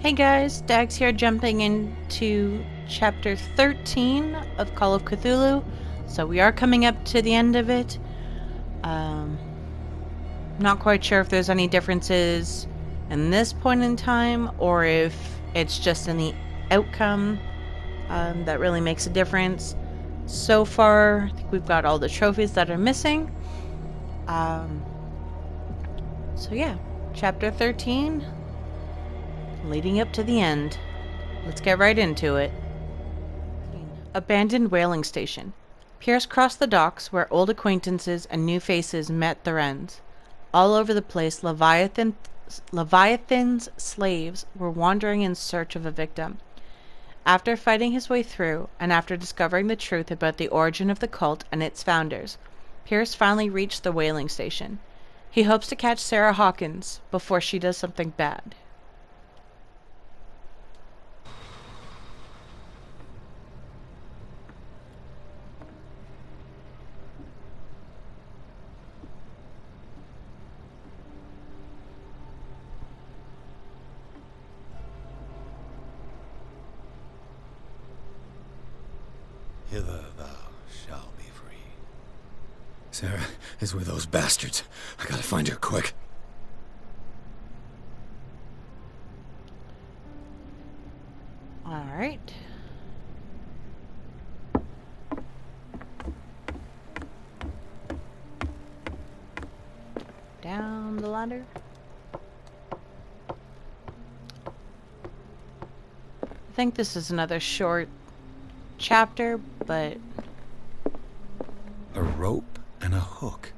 Hey guys, Daggz here, jumping into chapter 13 of Call of Cthulhu. So we are coming up to the end of it. Not quite sure if there's any differences in this point in time, or if it's just in the outcome that really makes a difference. So far, I think we've got all the trophies that are missing. So yeah, chapter 13. Leading up to the end. Let's get right into it. Abandoned whaling station. Pierce crossed the docks where old acquaintances and new faces met their ends. All over the place, Leviathan's slaves were wandering in search of a victim. After fighting his way through, and after discovering the truth about the origin of the cult and its founders, Pierce finally reached the whaling station. He hopes to catch Sarah Hawkins before she does something bad. Hither thou shalt be free. Sarah is with those bastards. I gotta find her quick. Alright. Down the ladder. I think this is another short chapter, but A rope and a hook.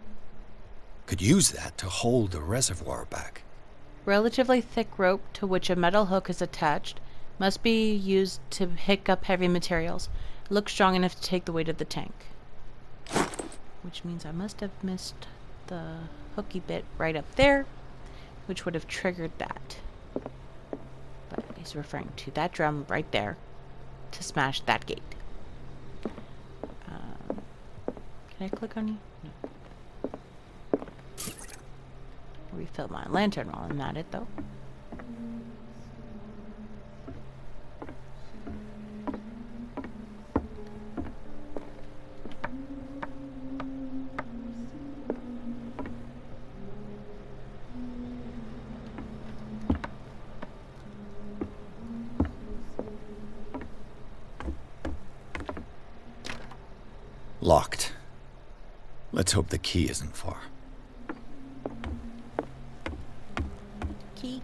Could use that to hold the reservoir back. relatively thick rope to which a metal hook is attached must be used to pick up heavy materials. It looks strong enough to take the weight of the tank. Which means I must have missed the hooky bit right up there, which would have triggered that. But he's referring to that drum right there to smash that gate. Can I click on you? No. Refill my lantern while I'm at it, though. Locked. Let's hope the key isn't far. Key.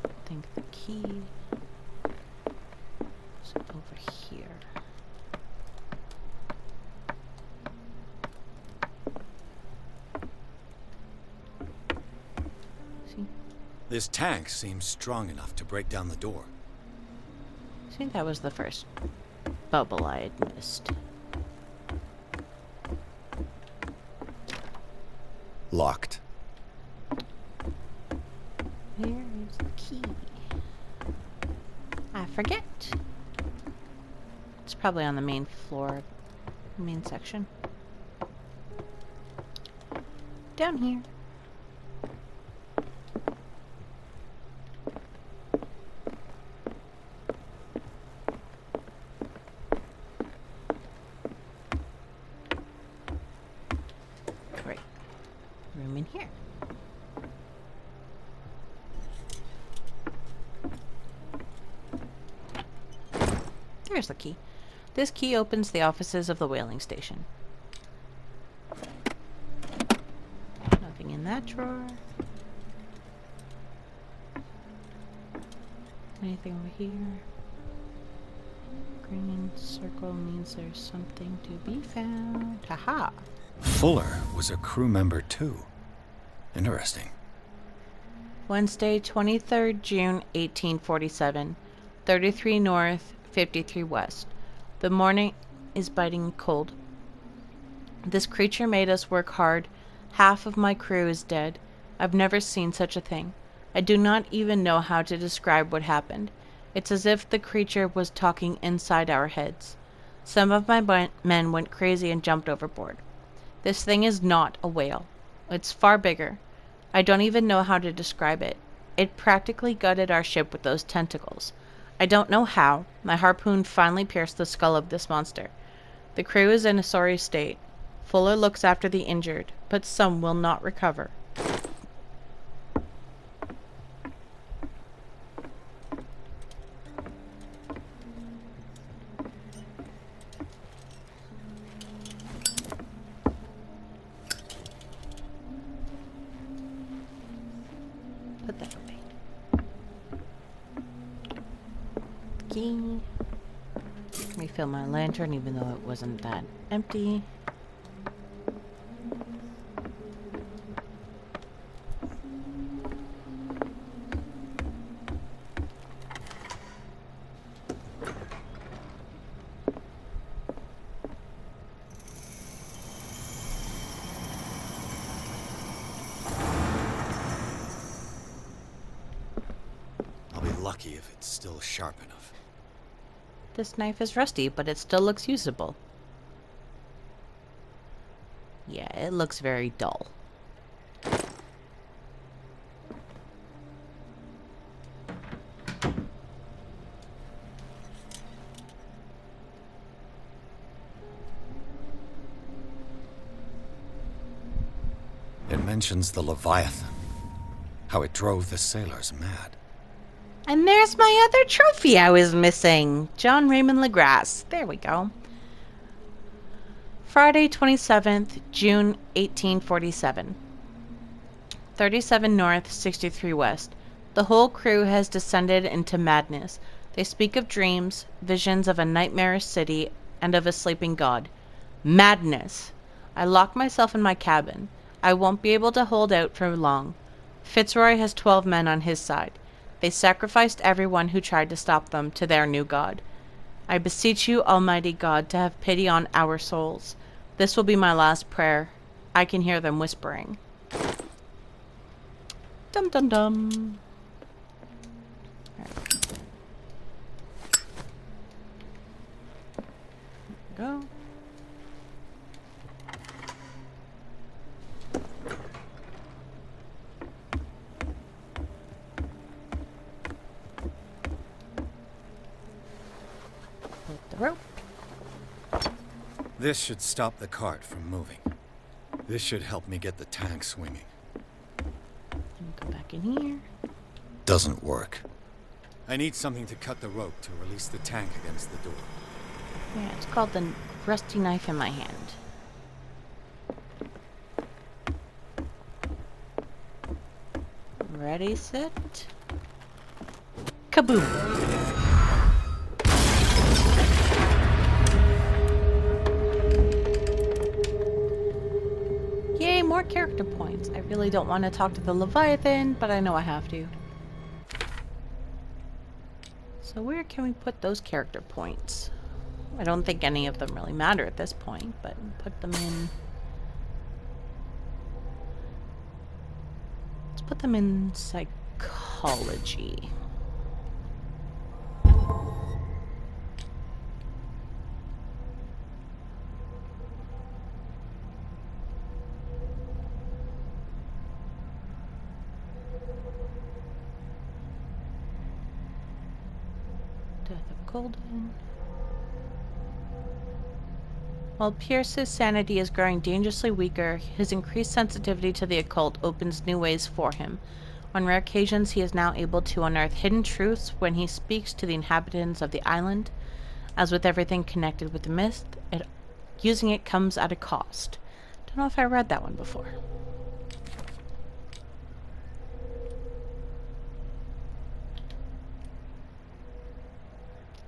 I think the key is over here. See? This tank seems strong enough to break down the door. I think that was the first bubble I had missed. Locked. Where is the key? I forget. It's probably on the main floor, main section. Down here. Great. Room in here. There's the key. This key opens the offices of the whaling station. Nothing in that drawer. Anything over here? Green circle means there's something to be found. Haha! Fuller was a crew member too. Interesting. Wednesday, 23rd June, 1847. 33 North, 53 West. The morning is biting cold. This creature made us work hard. Half of my crew is dead. I've never seen such a thing. I do not even know how to describe what happened. It's as if the creature was talking inside our heads. Some of my men went crazy and jumped overboard. This thing is not a whale. It's far bigger. I don't even know how to describe it. It practically gutted our ship with those tentacles. I don't know how. My harpoon finally pierced the skull of this monster. The crew is in a sorry state. Fuller looks after the injured, but some will not recover. Put that away. Key. Refill my lantern, even though it wasn't that empty. I'll be lucky if it's still sharp enough. This knife is rusty, but it still looks usable. Yeah, it looks very dull. It mentions the Leviathan. How it drove the sailors mad. And there's my other trophy I was missing. John Raymond LaGrasse. There we go. Friday, 27th, June, 1847. 37 North, 63 West. The whole crew has descended into madness. They speak of dreams, visions of a nightmarish city, and of a sleeping god. Madness! I lock myself in my cabin. I won't be able to hold out for long. Fitzroy has 12 men on his side. They sacrificed everyone who tried to stop them to their new god. I beseech you, Almighty God, to have pity on our souls. This will be my last prayer. I can hear them whispering. Dum dum dum. Right. Go. Rope. This should stop the cart from moving. This should help me get the tank swinging. Go back in here. Doesn't work. I need something to cut the rope to release the tank against the door. Yeah, it's called the rusty knife in my hand. Ready, set. Kaboom! Yay, more character points. I really don't want to talk to the Leviathan, but I know I have to. So where can we put those character points? I don't think any of them really matter at this point, but put them in... Let's put them in psychology. Golden. While Pierce's sanity is growing dangerously weaker, his increased sensitivity to the occult opens new ways for him. On rare occasions, he is now able to unearth hidden truths when he speaks to the inhabitants of the island. As with everything connected with the myth, using it comes at a cost. Don't know if I read that one before.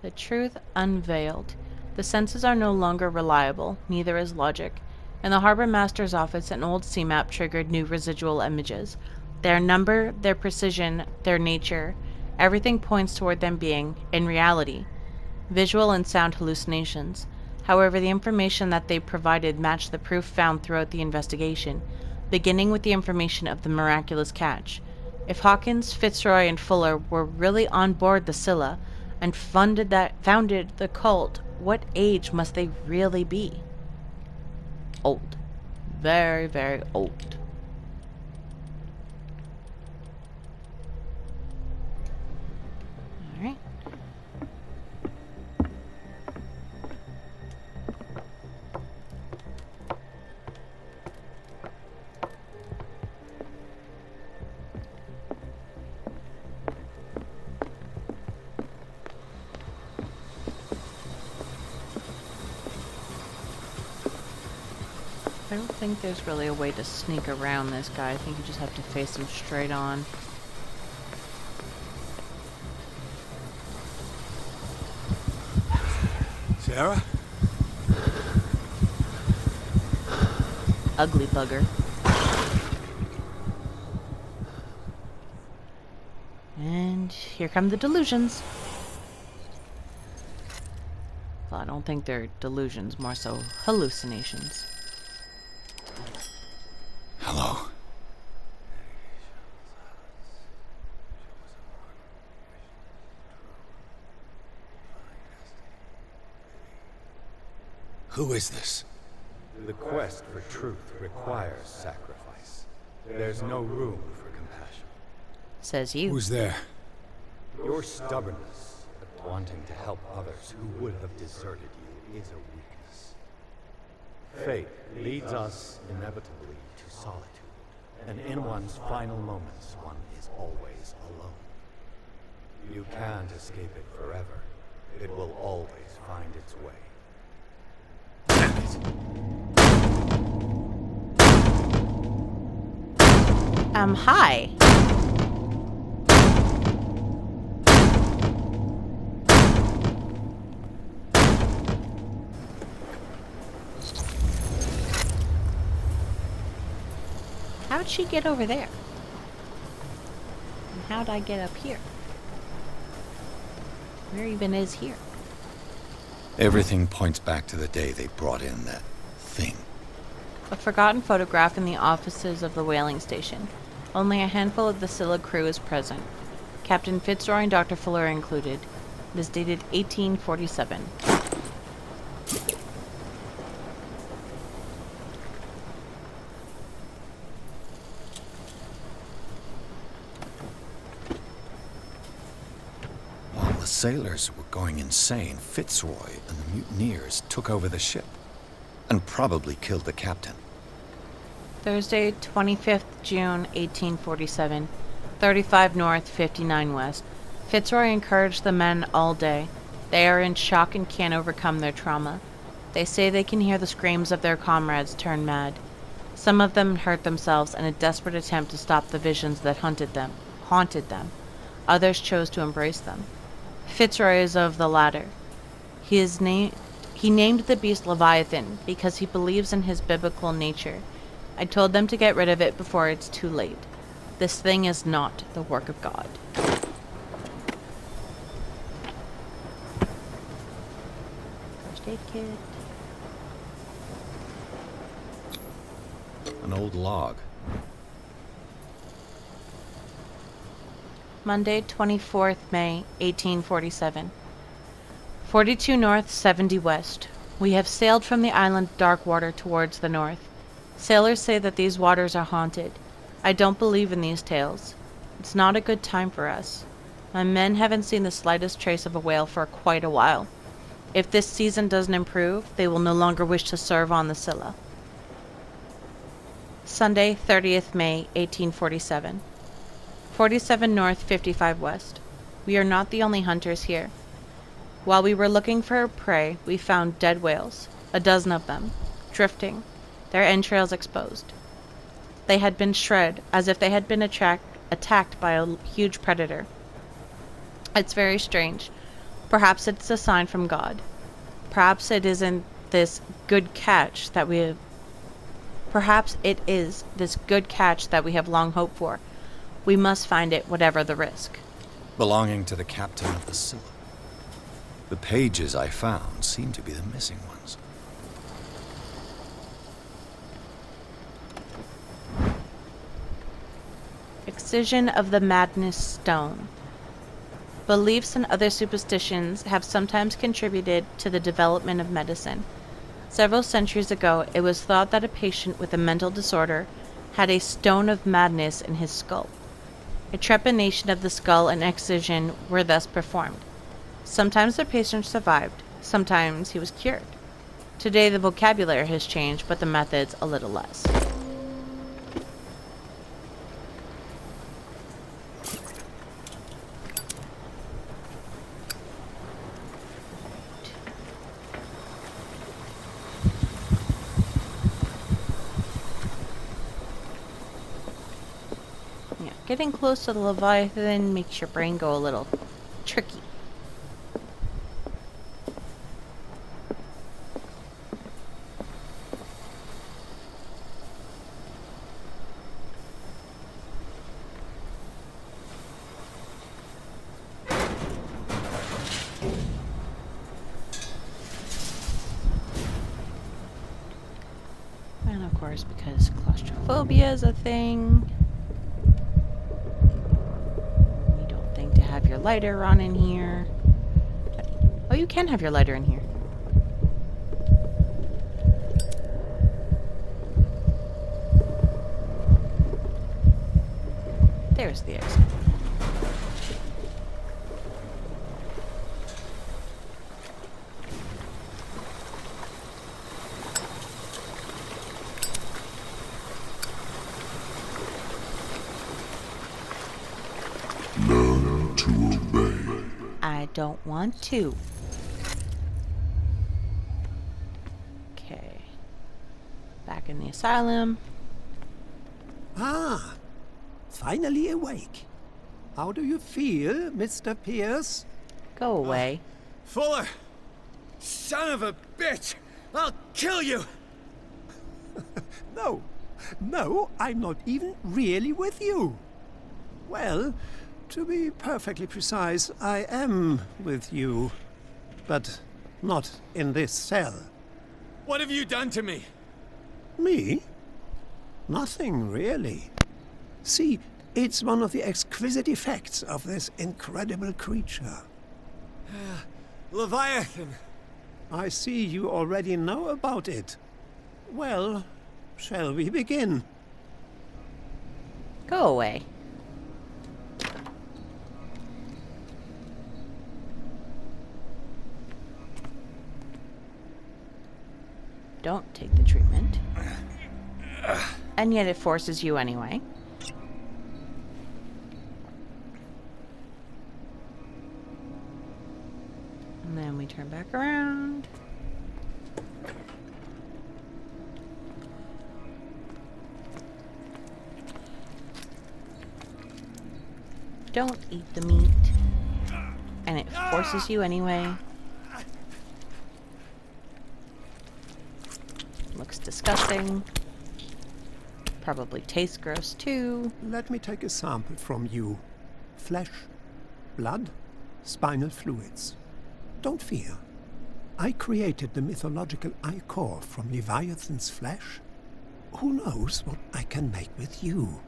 The truth unveiled. The senses are no longer reliable, neither is logic. In the harbor master's office, an old sea map triggered new residual images. Their number, their precision, their nature, everything points toward them being, in reality, visual and sound hallucinations. However, the information that they provided matched the proof found throughout the investigation, beginning with the information of the miraculous catch. If Hawkins, Fitzroy, and Fuller were really on board the Scylla and founded the cult, what age must they really be? Old. Very, very old. Alright. I don't think there's really a way to sneak around this guy. I think you just have to face him straight on. Sarah? Ugly bugger. And here come the delusions. Well, I don't think they're delusions, more so hallucinations. Hello. Who is this? The quest for truth requires sacrifice. There's no room for compassion. Says you. Who's there? Your stubbornness, wanting to help others who would have deserted you, is a weakness. Fate leads us inevitably to solitude, and in one's final moments, one is always alone. You can't escape it forever. It will always find its way. Hi. How'd she get over there? And how'd I get up here? Where even is here? Everything points back to the day they brought in that thing. A forgotten photograph in the offices of the whaling station. Only a handful of the Scylla crew is present. Captain Fitzroy and Dr. Fuller are included. It is dated 1847. While the sailors were going insane, Fitzroy and the mutineers took over the ship and probably killed the captain. Thursday, 25th June, 1847. 35 north, 59 west. Fitzroy encouraged the men all day. They are in shock and can't overcome their trauma. They say they can hear the screams of their comrades turn mad. Some of them hurt themselves in a desperate attempt to stop the visions that haunted them. Others chose to embrace them. Fitzroy is of the latter. He named the beast Leviathan because he believes in his biblical nature. I told them to get rid of it before it's too late. This thing is not the work of God. First aid kit. An old log. Monday, 24th May, 1847. 42 north, 70 west. We have sailed from the island Darkwater towards the north. Sailors say that these waters are haunted. I don't believe in these tales. It's not a good time for us. My men haven't seen the slightest trace of a whale for quite a while. If this season doesn't improve, they will no longer wish to serve on the Scylla. Sunday, 30th May, 1847. 47 north, 55 west. We are not the only hunters here. While we were looking for prey, we found dead whales, a dozen of them, drifting, their entrails exposed. They had been shred, as if they had been attacked by a huge predator. It's very strange. Perhaps it's a sign from God. Perhaps it isn't this good catch that we have. Perhaps it is this good catch that we have long hoped for. We must find it, whatever the risk. Belonging to the captain of the Scylla. The pages I found seem to be the missing ones. Excision of the Madness Stone. Beliefs and other superstitions have sometimes contributed to the development of medicine. Several centuries ago, it was thought that a patient with a mental disorder had a stone of madness in his skull. A trepanation of the skull and excision were thus performed. Sometimes the patient survived, sometimes he was cured. Today the vocabulary has changed, but the methods a little less. Yeah, getting close to the Leviathan makes your brain go a little tricky. And of course, because claustrophobia is a thing, you don't think to have your lighter on in here. Oh, you can have your lighter in here. There's the exit. Learn to obey. I don't want to. Okay. Back in the asylum. Ah, finally awake. How do you feel, Mr. Pierce? Go away. Fuller! Son of a bitch! I'll kill you! No, I'm not even really with you. Well, to be perfectly precise, I am with you. But not in this cell. What have you done to me? Me? Nothing, really. See, it's one of the exquisite effects of this incredible creature. Leviathan! I see you already know about it. Well, shall we begin? Go away. Don't take the treatment. And yet it forces you anyway. And then we turn back around. Don't eat the meat. And it forces you anyway. Looks disgusting. Probably tastes gross too. Let me take a sample from you. Flesh, blood, spinal fluids. Don't fear. I created the mythological ichor from Leviathan's flesh. Who knows what I can make with you?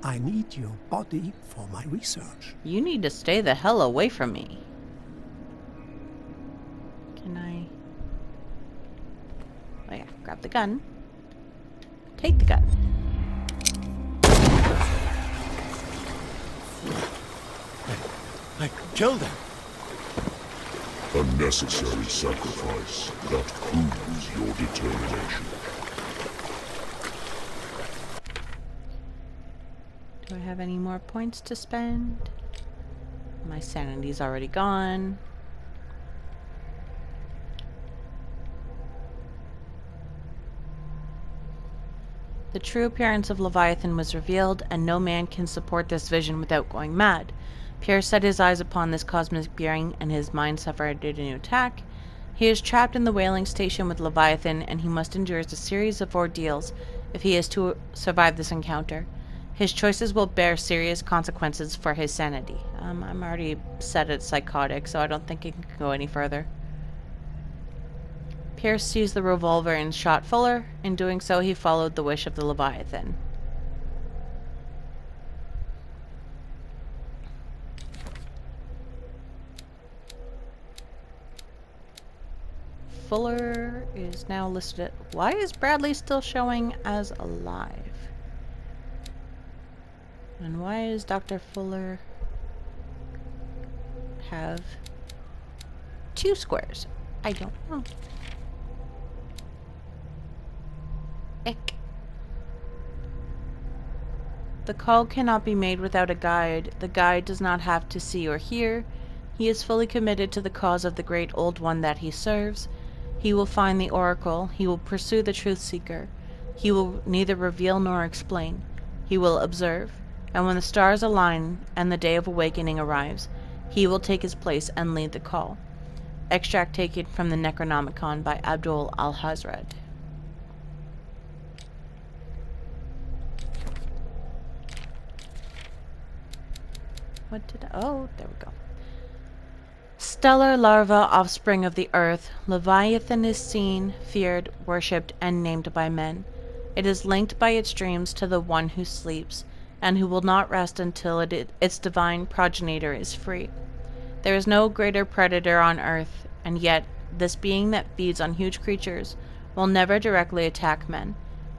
I need your body for my research. You need to stay the hell away from me. Can I... Oh yeah, grab the gun. Take the gun. I killed him. A necessary sacrifice that proves your determination. Do I have any more points to spend? My sanity's already gone. The true appearance of Leviathan was revealed, and no man can support this vision without going mad. Pierre set his eyes upon this cosmic being, and his mind suffered a new attack. He is trapped in the whaling station with Leviathan, and he must endure a series of ordeals if he is to survive this encounter. His choices will bear serious consequences for his sanity. I'm already set at psychotic, so I don't think it can go any further. Pierce seized the revolver and shot Fuller. In doing so, he followed the wish of the Leviathan. Fuller is now listed at... Why is Bradley still showing as alive? And why is Dr. Fuller have 2 squares? I don't know. Ick. The call cannot be made without a guide. The guide does not have to see or hear. He is fully committed to the cause of the great old one that he serves. He will find the oracle. He will pursue the truth seeker. He will neither reveal nor explain. He will observe. And when the stars align and the day of awakening arrives, he will take his place and lead the call. Extract taken from the Necronomicon by Abdul al-Hazred. What did I... Oh, there we go. Stellar larva, offspring of the earth, Leviathan is seen, feared, worshipped, and named by men. It is linked by its dreams to the one who sleeps, and who will not rest until its divine progenitor is free. There is no greater predator on earth, and yet this being that feeds on huge creatures will never directly attack men.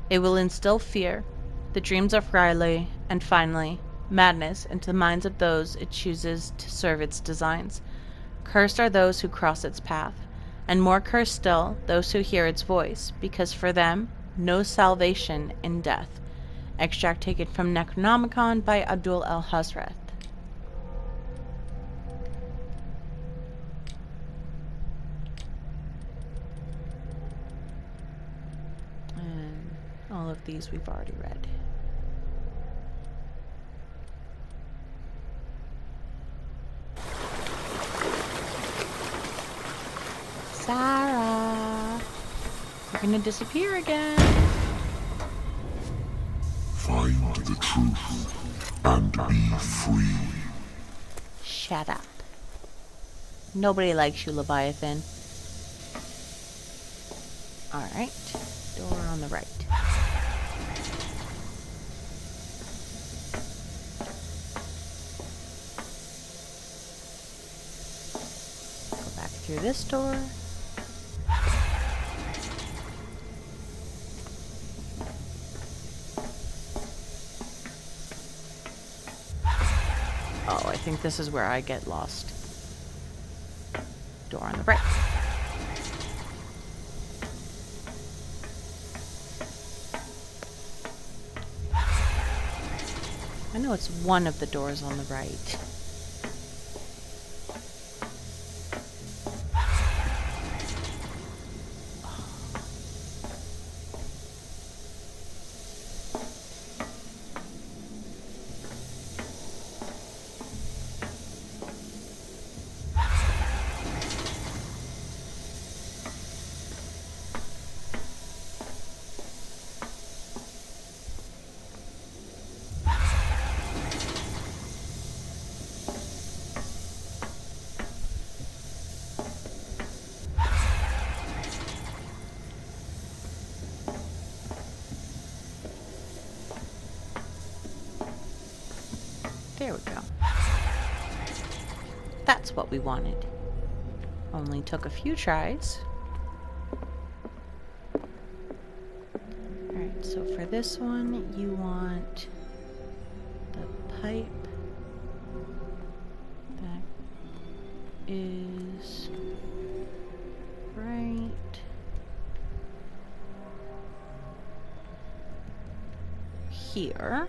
It will instill fear, the dreams of Riley, and finally, madness into the minds of those it chooses to serve its designs. Cursed are those who cross its path, and more cursed still those who hear its voice, because for them no salvation in death. Extract taken from Necronomicon by Abdul al-Hazred. And all of these we've already read. Sarah, you're gonna disappear again. Find the truth and be free. Shut up. Nobody likes you, Leviathan. Alright, door on the right. Go back through this door. Oh, I think this is where I get lost. Door on the right. I know it's one of the doors on the right. There we go. That's what we wanted. Only took a few tries. Alright, so for this one, you want the pipe that is right here.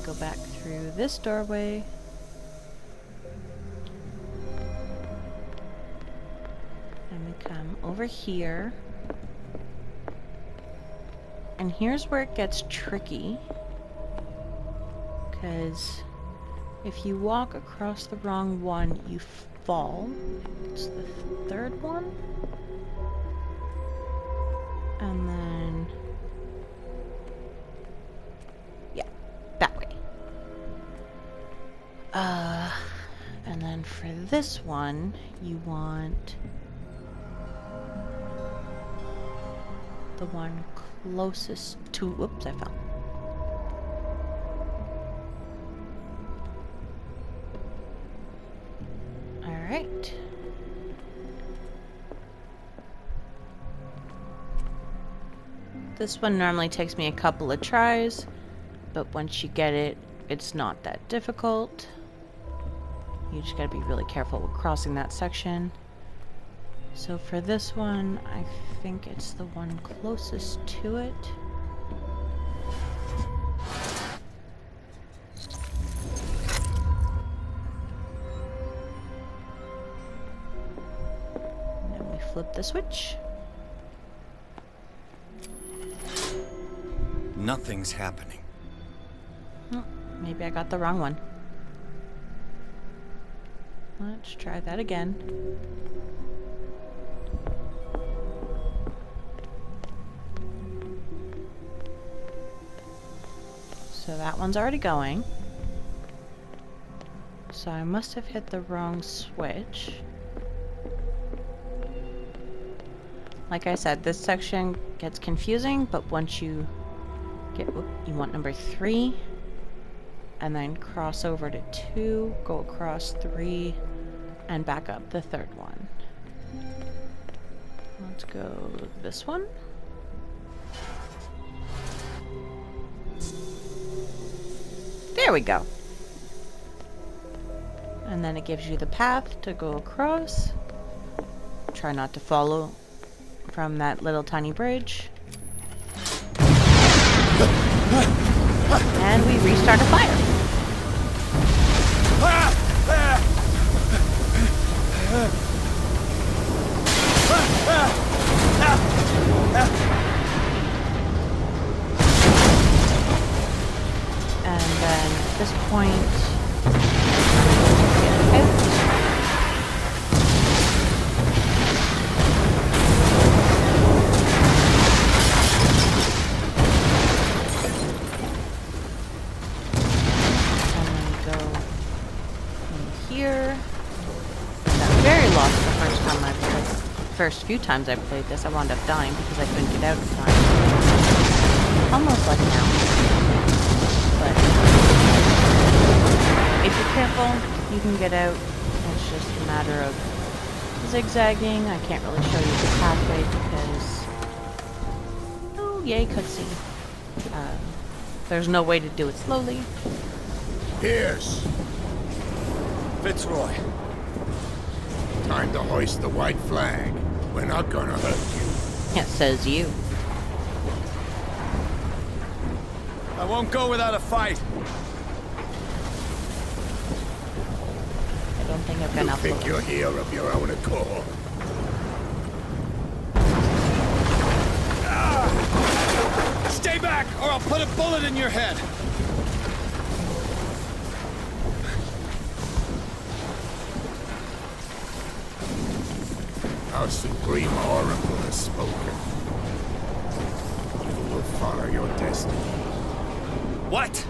Go back through this doorway. And we come over here. And here's where it gets tricky. Because if you walk across the wrong one, you fall. It's the third one. And then... yeah, that way. And then for this one, you want the one closest to... whoops, I fell. Alright. This one normally takes me a couple of tries, but once you get it, it's not that difficult. You just gotta be really careful with crossing that section. So for this one, I think it's the one closest to it. And then we flip the switch. Nothing's happening. Oh, maybe I got the wrong one. Let's try that again. So that one's already going. So I must have hit the wrong switch. Like I said, this section gets confusing, but once you get, you want number 3, and then cross over to 2, go across 3, and back up the third one. Let's go this one. There we go. And then it gives you the path to go across. Try not to follow from that little tiny bridge. And we restart a fire. And then at this point, get out. First few times I played this, I wound up dying because I couldn't get out in time. Almost like now. But if you're careful, you can get out. It's just a matter of zigzagging. I can't really show you the pathway because... oh, yay, cutscene. There's no way to do it slowly. Pierce! Fitzroy. Time to hoist the white flag. We're not gonna hurt you. It says you. I won't go without a fight. I don't think I've got You enough. think you're here of your own accord? Stay back, or I'll put a bullet in your head. Our supreme oracle has spoken. You will follow your destiny. What?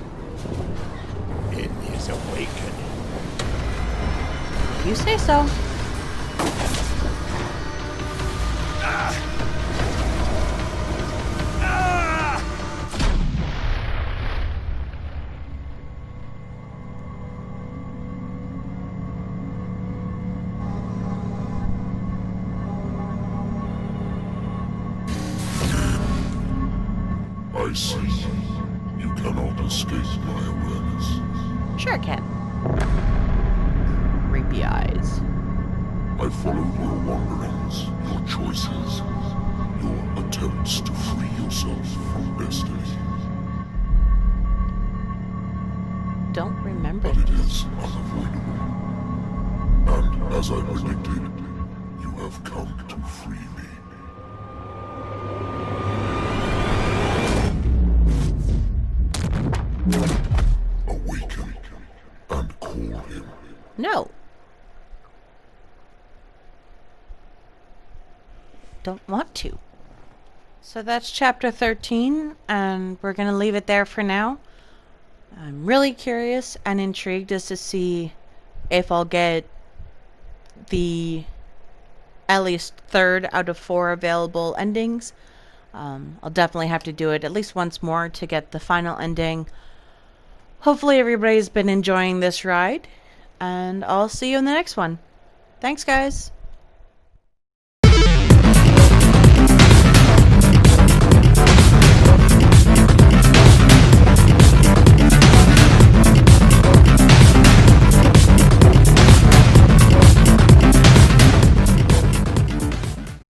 In his awakening. You say so. I see. You cannot escape my awareness. Sure I can. Creepy eyes. I followed your wanderings, your choices, your attempts to free yourself from destiny. Don't remember But it this. is unavoidable. And as I predicted, you have come to free me. Awaken and call him. No. don't want to. So that's chapter 13, and we're going to leave it there for now. I'm really curious and intrigued as to see if I'll get the at least third out of 4 available endings. I'll definitely have to do it at least once more to get the final ending. Hopefully everybody's been enjoying this ride, and I'll see you in the next one. Thanks, guys.